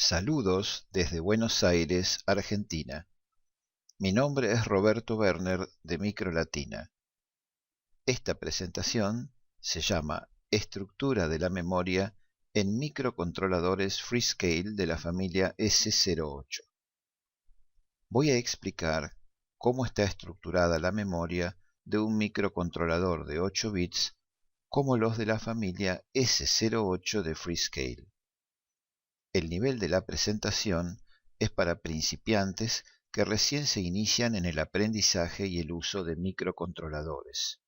Saludos desde Buenos Aires, Argentina. Mi nombre es Roberto Werner de Microlatina. Esta presentación se llama Estructura de la memoria en microcontroladores Freescale de la familia S08. Voy a explicar cómo está estructurada la memoria de un microcontrolador de 8 bits como los de la familia S08 de Freescale. El nivel de la presentación es para principiantes que recién se inician en el aprendizaje y el uso de microcontroladores.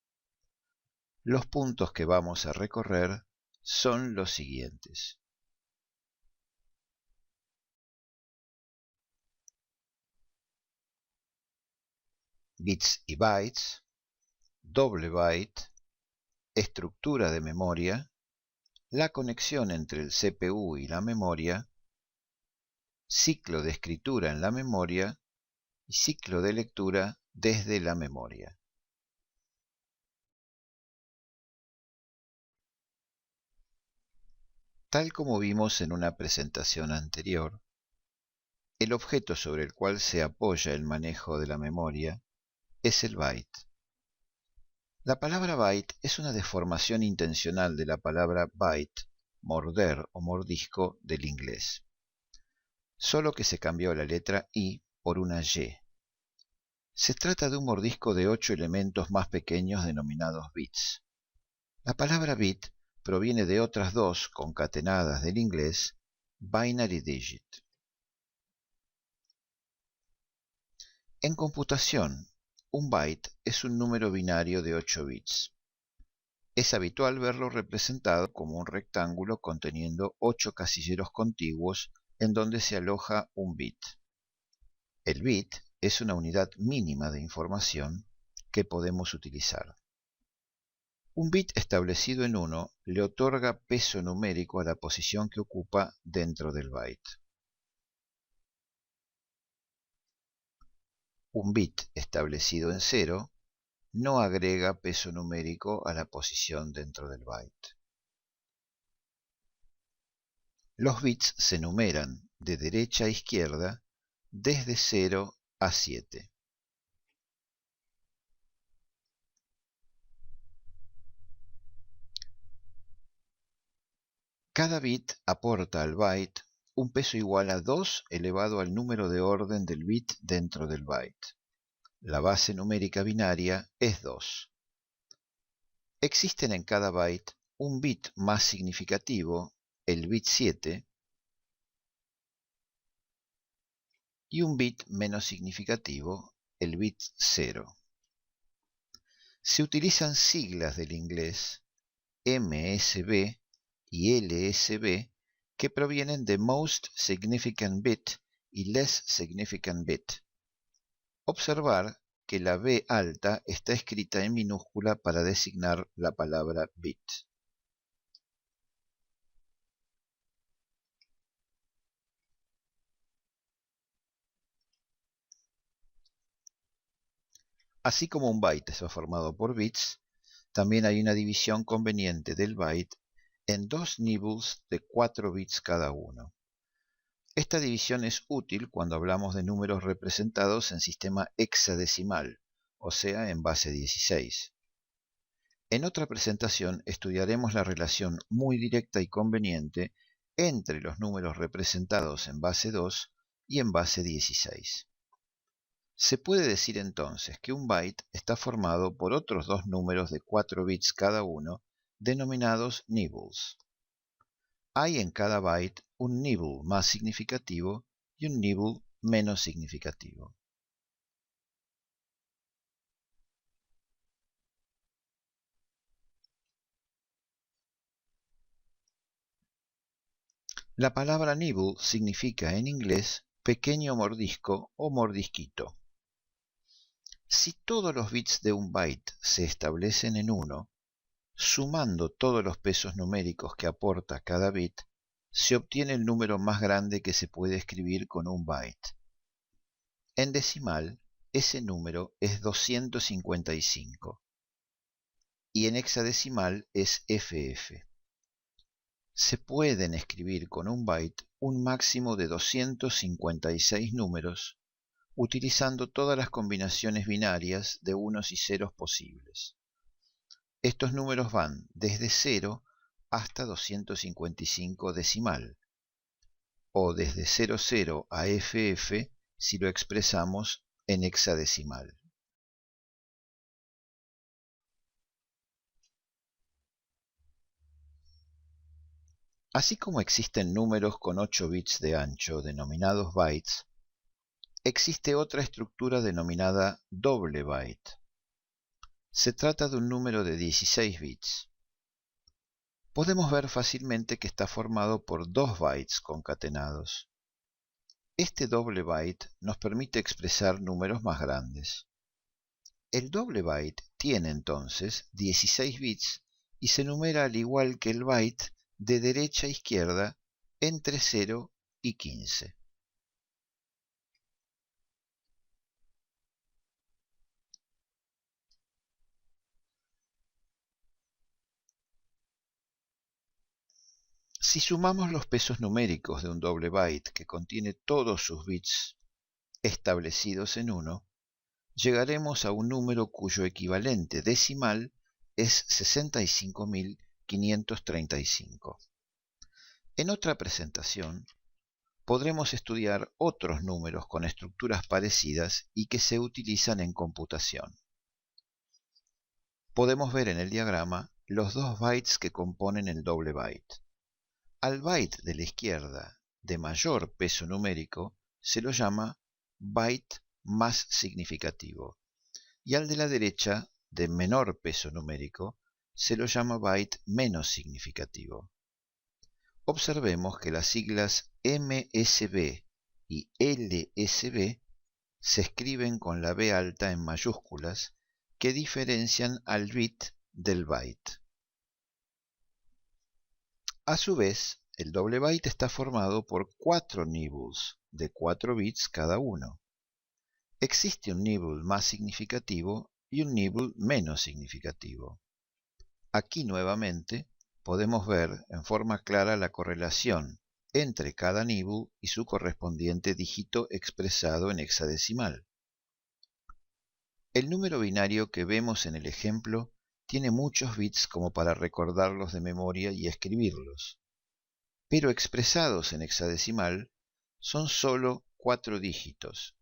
Los puntos que vamos a recorrer son los siguientes. Bits y bytes, doble byte, estructura de memoria, la conexión entre el CPU y la memoria, ciclo de escritura en la memoria y ciclo de lectura desde la memoria. Tal como vimos en una presentación anterior, el objeto sobre el cual se apoya el manejo de la memoria es el byte. La palabra byte es una deformación intencional de la palabra bite, morder o mordisco del inglés, solo que se cambió la letra I por una Y. Se trata de un mordisco de 8 elementos más pequeños denominados bits. La palabra bit proviene de otras dos concatenadas del inglés, binary digit. En computación, un byte es un número binario de 8 bits. Es habitual verlo representado como un rectángulo conteniendo 8 casilleros contiguos en donde se aloja un bit. El bit es una unidad mínima de información que podemos utilizar. Un bit establecido en 1 le otorga peso numérico a la posición que ocupa dentro del byte. Un bit establecido en 0 no agrega peso numérico a la posición dentro del byte. Los bits se numeran de derecha a izquierda desde 0 a 7. Cada bit aporta al byte un peso igual a 2 elevado al número de orden del bit dentro del byte. La base numérica binaria es 2. Existen en cada byte un bit más significativo, el bit 7, y un bit menos significativo, el bit 0. Se utilizan siglas del inglés MSB y LSB que provienen de Most Significant Bit y Less Significant Bit. Observar que la B alta está escrita en minúscula para designar la palabra bit. Así como un byte está formado por bits, también hay una división conveniente del byte en dos nibbles de 4 bits cada uno. Esta división es útil cuando hablamos de números representados en sistema hexadecimal, o sea, en base 16. En otra presentación estudiaremos la relación muy directa y conveniente entre los números representados en base 2 y en base 16. Se puede decir entonces que un byte está formado por otros dos números de 4 bits cada uno, denominados nibbles. Hay en cada byte un nibble más significativo y un nibble menos significativo. La palabra nibble significa en inglés pequeño mordisco o mordisquito. Si todos los bits de un byte se establecen en 1, sumando todos los pesos numéricos que aporta cada bit, se obtiene el número más grande que se puede escribir con un byte. En decimal, ese número es 255 y en hexadecimal es FF. Se pueden escribir con un byte un máximo de 256 números, utilizando todas las combinaciones binarias de unos y ceros posibles. Estos números van desde 0 hasta 255 decimal, o desde 00 a FF si lo expresamos en hexadecimal. Así como existen números con 8 bits de ancho denominados bytes, existe otra estructura denominada doble byte. Se trata de un número de 16 bits. Podemos ver fácilmente que está formado por 2 bytes concatenados. Este doble byte nos permite expresar números más grandes. El doble byte tiene entonces 16 bits y se numera al igual que el byte de derecha a izquierda entre 0 y 15. Si sumamos los pesos numéricos de un doble byte que contiene todos sus bits establecidos en 1, llegaremos a un número cuyo equivalente decimal es 65.535. En otra presentación, podremos estudiar otros números con estructuras parecidas y que se utilizan en computación. Podemos ver en el diagrama los 2 bytes que componen el doble byte. Al byte de la izquierda de mayor peso numérico se lo llama byte más significativo, y al de la derecha de menor peso numérico se lo llama byte menos significativo. Observemos que las siglas MSB y LSB se escriben con la B alta en mayúsculas que diferencian al bit del byte. A su vez, el doble byte está formado por 4 nibbles de 4 bits cada uno. Existe un nibble más significativo y un nibble menos significativo. Aquí nuevamente podemos ver en forma clara la correlación entre cada nibble y su correspondiente dígito expresado en hexadecimal. El número binario que vemos en el ejemplo tiene muchos bits como para recordarlos de memoria y escribirlos, pero expresados en hexadecimal son solo 4 dígitos,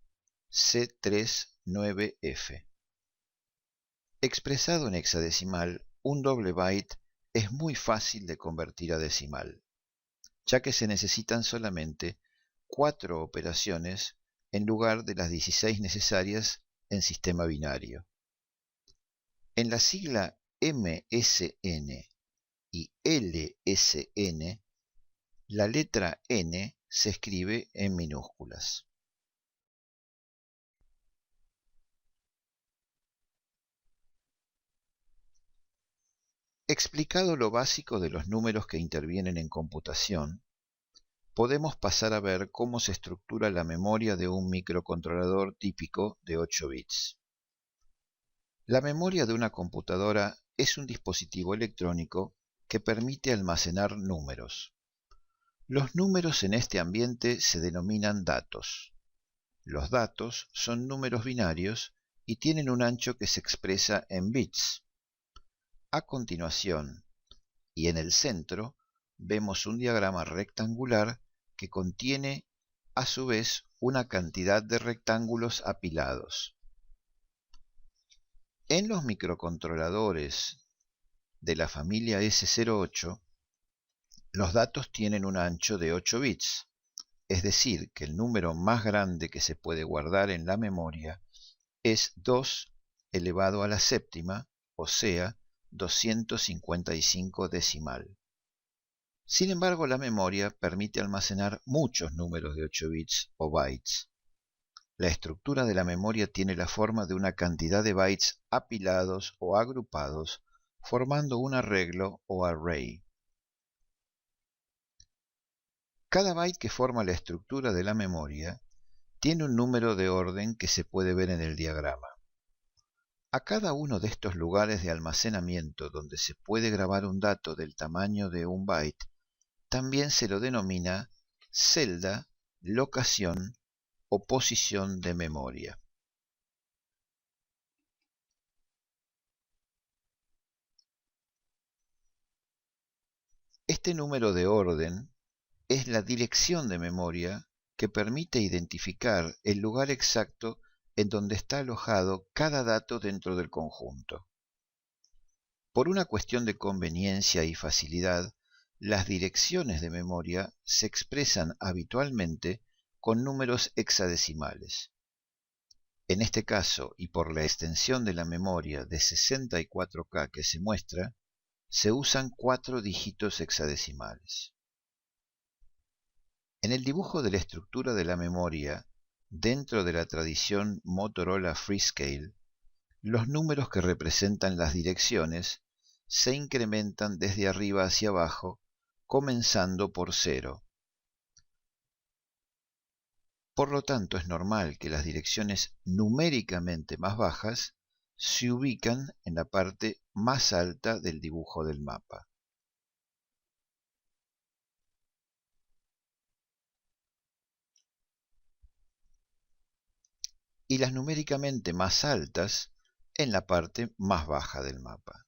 C39F. Expresado en hexadecimal, un doble byte es muy fácil de convertir a decimal, ya que se necesitan solamente 4 operaciones en lugar de las 16 necesarias en sistema binario. En la sigla MSN y LSN, la letra N se escribe en minúsculas. Explicado lo básico de los números que intervienen en computación, podemos pasar a ver cómo se estructura la memoria de un microcontrolador típico de 8 bits. La memoria de una computadora es un dispositivo electrónico que permite almacenar números. Los números en este ambiente se denominan datos. Los datos son números binarios y tienen un ancho que se expresa en bits. A continuación, y en el centro, vemos un diagrama rectangular que contiene, a su vez, una cantidad de rectángulos apilados. En los microcontroladores de la familia S08, los datos tienen un ancho de 8 bits, es decir, que el número más grande que se puede guardar en la memoria es 2 elevado a la séptima, o sea, 255 decimal. Sin embargo, la memoria permite almacenar muchos números de 8 bits o bytes. La estructura de la memoria tiene la forma de una cantidad de bytes apilados o agrupados, formando un arreglo o array. Cada byte que forma la estructura de la memoria tiene un número de orden que se puede ver en el diagrama. A cada uno de estos lugares de almacenamiento donde se puede grabar un dato del tamaño de un byte, también se lo denomina celda, locación o posición de memoria. Este número de orden es la dirección de memoria que permite identificar el lugar exacto en donde está alojado cada dato dentro del conjunto. Por una cuestión de conveniencia y facilidad, las direcciones de memoria se expresan habitualmente con números hexadecimales. En este caso, y por la extensión de la memoria de 64K que se muestra, se usan 4 dígitos hexadecimales. En el dibujo de la estructura de la memoria, dentro de la tradición Motorola Freescale, los números que representan las direcciones se incrementan desde arriba hacia abajo, comenzando por 0. Por lo tanto, es normal que las direcciones numéricamente más bajas se ubican en la parte más alta del dibujo del mapa. Y las numéricamente más altas en la parte más baja del mapa.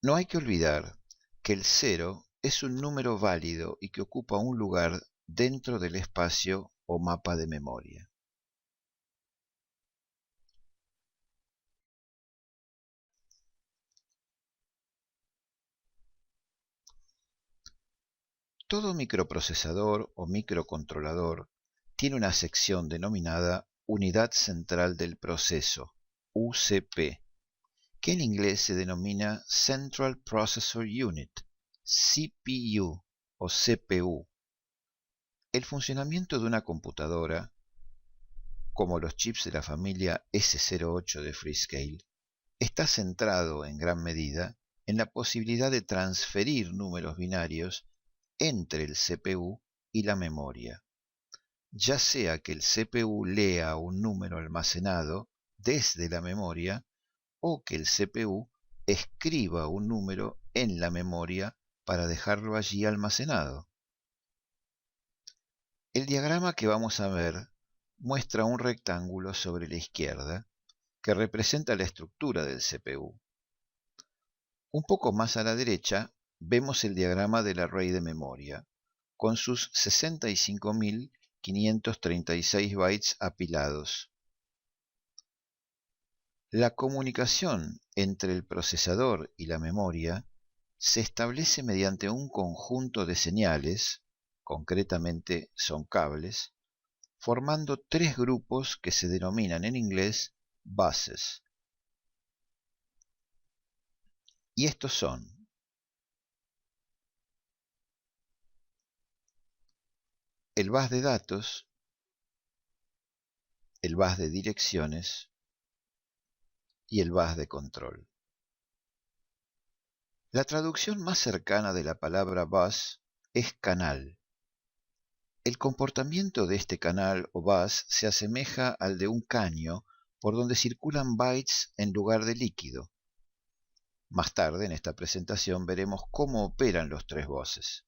No hay que olvidar que el 0 es un número válido y que ocupa un lugar dentro del espacio o mapa de memoria. Todo microprocesador o microcontrolador tiene una sección denominada Unidad Central del Proceso, UCP, que en inglés se denomina Central Processor Unit, CPU o CPU. El funcionamiento de una computadora, como los chips de la familia S08 de Freescale, está centrado en gran medida en la posibilidad de transferir números binarios entre el CPU y la memoria, ya sea que el CPU lea un número almacenado desde la memoria o que el CPU escriba un número en la memoria para dejarlo allí almacenado. El diagrama que vamos a ver muestra un rectángulo sobre la izquierda que representa la estructura del CPU. Un poco más a la derecha vemos el diagrama del array de memoria, con sus 65.536 bytes apilados. La comunicación entre el procesador y la memoria se establece mediante un conjunto de señales, concretamente son cables, formando 3 grupos que se denominan en inglés buses. Y estos son el bus de datos, el bus de direcciones y el bus de control. La traducción más cercana de la palabra bus es canal. El comportamiento de este canal o bus se asemeja al de un caño por donde circulan bytes en lugar de líquido. Más tarde en esta presentación veremos cómo operan los 3 buses.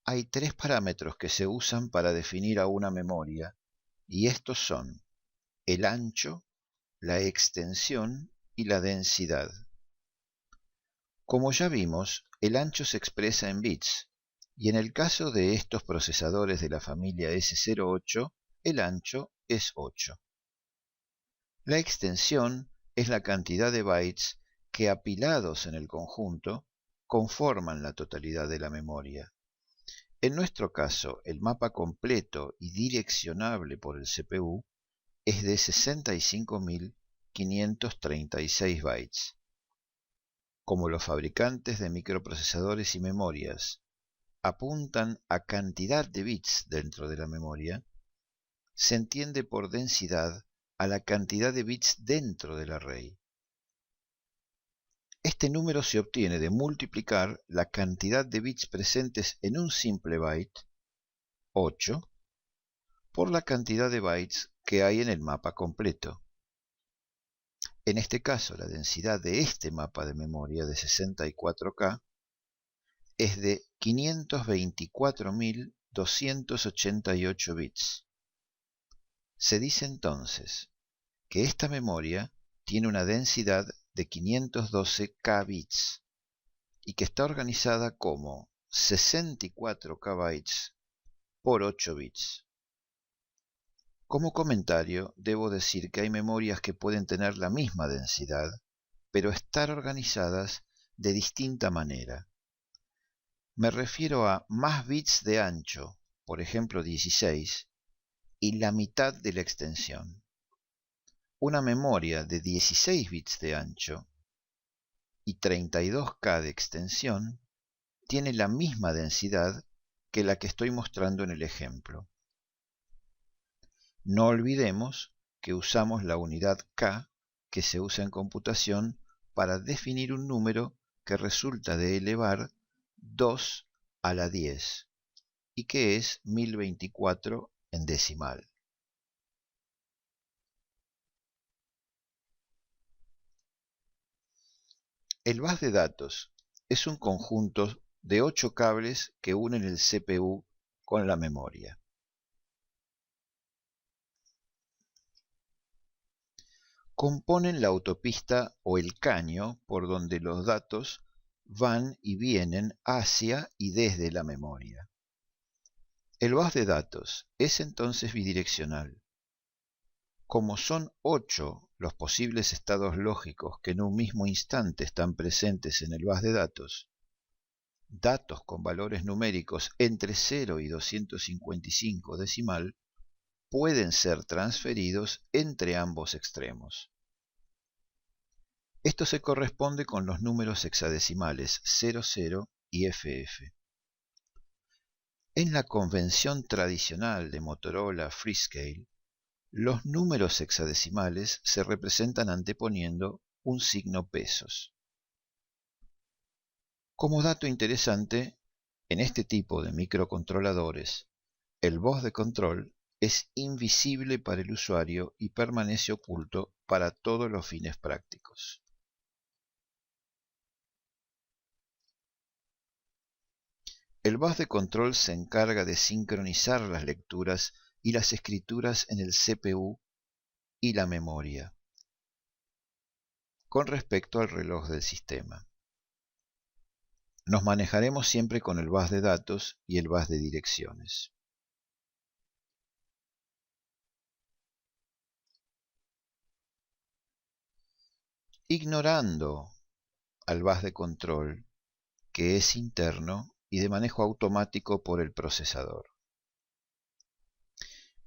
Hay 3 parámetros que se usan para definir a una memoria, y estos son el ancho, la extensión y la densidad. Como ya vimos, el ancho se expresa en bits, y en el caso de estos procesadores de la familia S08, el ancho es 8. La extensión es la cantidad de bytes que apilados en el conjunto conforman la totalidad de la memoria. En nuestro caso, el mapa completo y direccionable por el CPU es de 65.536 bytes. Como los fabricantes de microprocesadores y memorias apuntan a cantidad de bits dentro de la memoria, se entiende por densidad a la cantidad de bits dentro del array. Este número se obtiene de multiplicar la cantidad de bits presentes en un simple byte, 8, por la cantidad de bytes que hay en el mapa completo. En este caso, la densidad de este mapa de memoria de 64K es de 524.288 bits. Se dice entonces que esta memoria tiene una densidad de 512K bits y que está organizada como 64K bytes por 8 bits. Como comentario, debo decir que hay memorias que pueden tener la misma densidad, pero estar organizadas de distinta manera. Me refiero a más bits de ancho, por ejemplo 16, y la mitad de la extensión. Una memoria de 16 bits de ancho y 32K de extensión tiene la misma densidad que la que estoy mostrando en el ejemplo. No olvidemos que usamos la unidad K que se usa en computación para definir un número que resulta de elevar 2 a la 10 y que es 1024 en decimal. El bus de datos es un conjunto de 8 cables que unen el CPU con la memoria. Componen la autopista o el caño por donde los datos van y vienen hacia y desde la memoria. El bus de datos es entonces bidireccional. Como son 8 los posibles estados lógicos que en un mismo instante están presentes en el bus de datos con valores numéricos entre 0 y 255 decimal, pueden ser transferidos entre ambos extremos. Esto se corresponde con los números hexadecimales 00 y FF. En la convención tradicional de Motorola Freescale, los números hexadecimales se representan anteponiendo un signo pesos. Como dato interesante, en este tipo de microcontroladores, el bus de control es invisible para el usuario y permanece oculto para todos los fines prácticos. El bus de control se encarga de sincronizar las lecturas y las escrituras en el CPU y la memoria con respecto al reloj del sistema. Nos manejaremos siempre con el bus de datos y el bus de direcciones. Ignorando al bus de control, que es interno y de manejo automático por el procesador.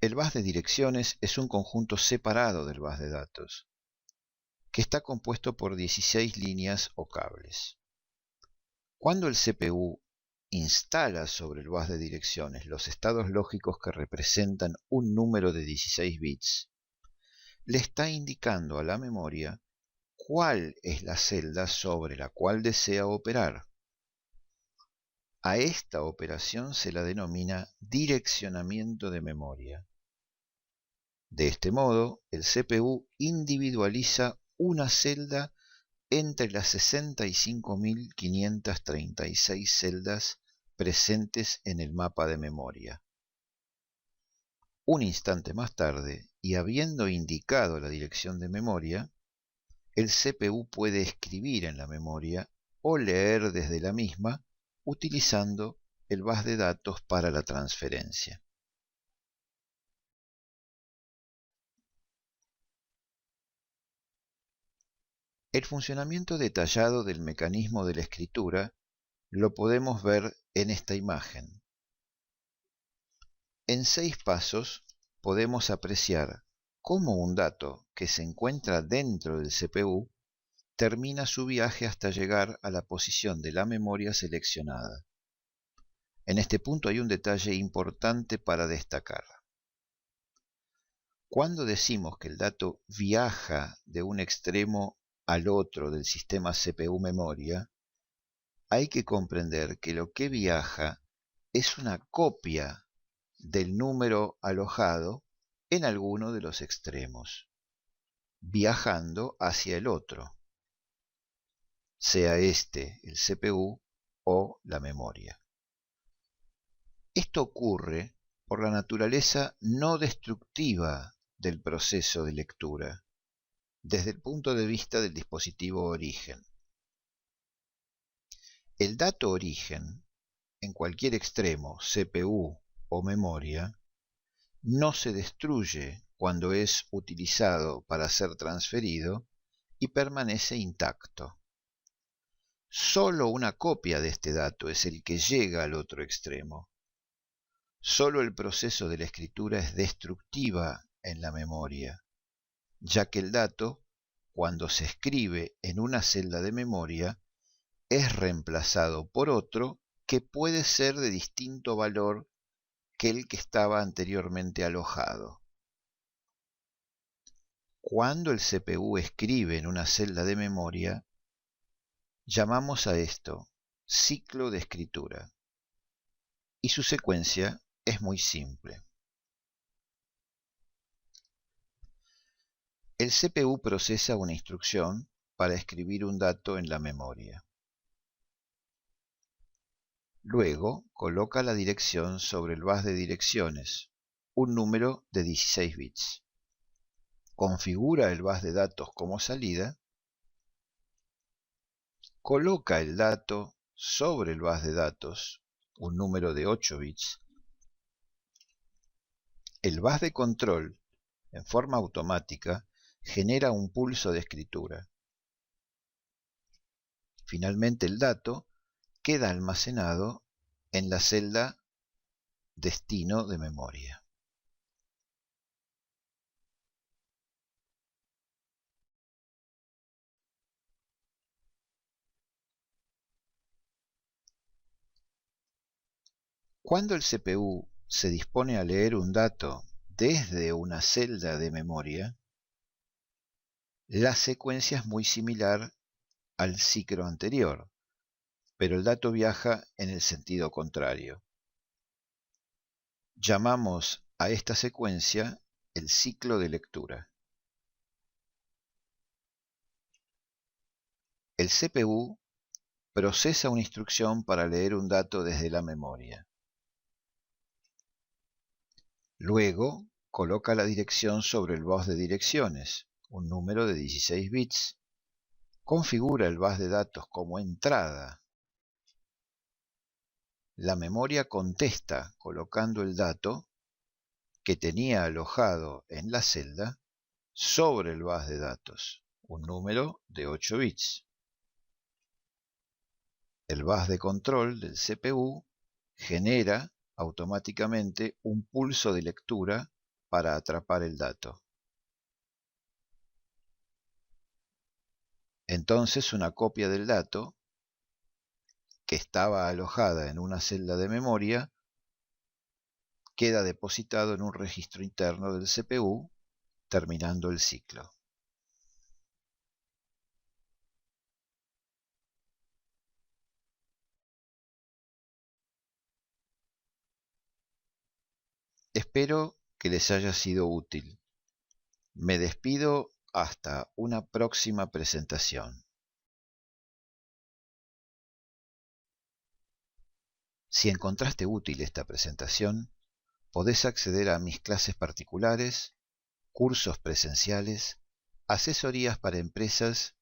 El bus de direcciones es un conjunto separado del bus de datos, que está compuesto por 16 líneas o cables. Cuando el CPU instala sobre el bus de direcciones los estados lógicos que representan un número de 16 bits, le está indicando a la memoria cuál es la celda sobre la cual desea operar. A esta operación se la denomina direccionamiento de memoria. De este modo, el CPU individualiza una celda entre las 65.536 celdas presentes en el mapa de memoria. Un instante más tarde, y habiendo indicado la dirección de memoria, el CPU puede escribir en la memoria o leer desde la misma utilizando el bus de datos para la transferencia. El funcionamiento detallado del mecanismo de la escritura lo podemos ver en esta imagen. En 6 pasos podemos apreciar cómo un dato que se encuentra dentro del CPU termina su viaje hasta llegar a la posición de la memoria seleccionada. En este punto hay un detalle importante para destacar. Cuando decimos que el dato viaja de un extremo al otro del sistema CPU-memoria, hay que comprender que lo que viaja es una copia del número alojado en alguno de los extremos, viajando hacia el otro, sea este el CPU o la memoria. Esto ocurre por la naturaleza no destructiva del proceso de lectura, desde el punto de vista del dispositivo origen. El dato origen, en cualquier extremo, CPU o memoria, no se destruye cuando es utilizado para ser transferido y permanece intacto. Solo una copia de este dato es el que llega al otro extremo. Solo el proceso de la escritura es destructiva en la memoria, ya que el dato, cuando se escribe en una celda de memoria, es reemplazado por otro que puede ser de distinto valor que el que estaba anteriormente alojado. Cuando el CPU escribe en una celda de memoria, llamamos a esto ciclo de escritura, y su secuencia es muy simple. El CPU procesa una instrucción para escribir un dato en la memoria. Luego coloca la dirección sobre el bus de direcciones, un número de 16 bits. Configura el bus de datos como salida, coloca el dato sobre el bus de datos, un número de 8 bits. El bus de control, en forma automática, genera un pulso de escritura. Finalmente el dato queda almacenado en la celda destino de memoria. Cuando el CPU se dispone a leer un dato desde una celda de memoria, la secuencia es muy similar al ciclo anterior, pero el dato viaja en el sentido contrario. Llamamos a esta secuencia el ciclo de lectura. El CPU procesa una instrucción para leer un dato desde la memoria. Luego, coloca la dirección sobre el bus de direcciones, un número de 16 bits. Configura el bus de datos como entrada. La memoria contesta colocando el dato que tenía alojado en la celda sobre el bus de datos, un número de 8 bits. El bus de control del CPU genera automáticamente un pulso de lectura para atrapar el dato. Entonces una copia del dato, que estaba alojada en una celda de memoria, queda depositado en un registro interno del CPU, terminando el ciclo. Espero que les haya sido útil. Me despido hasta una próxima presentación. Si encontraste útil esta presentación, podés acceder a mis clases particulares, cursos presenciales, asesorías para empresas,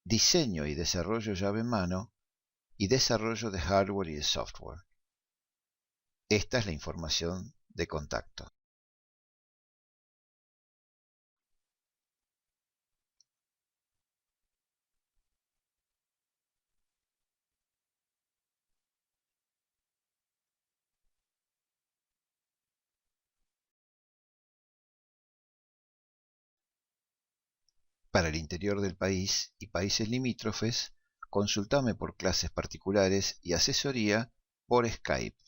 diseño y desarrollo llave en mano y desarrollo de hardware y de software. Esta es la información de contacto. Para el interior del país y países limítrofes, consultame por clases particulares y asesoría por Skype.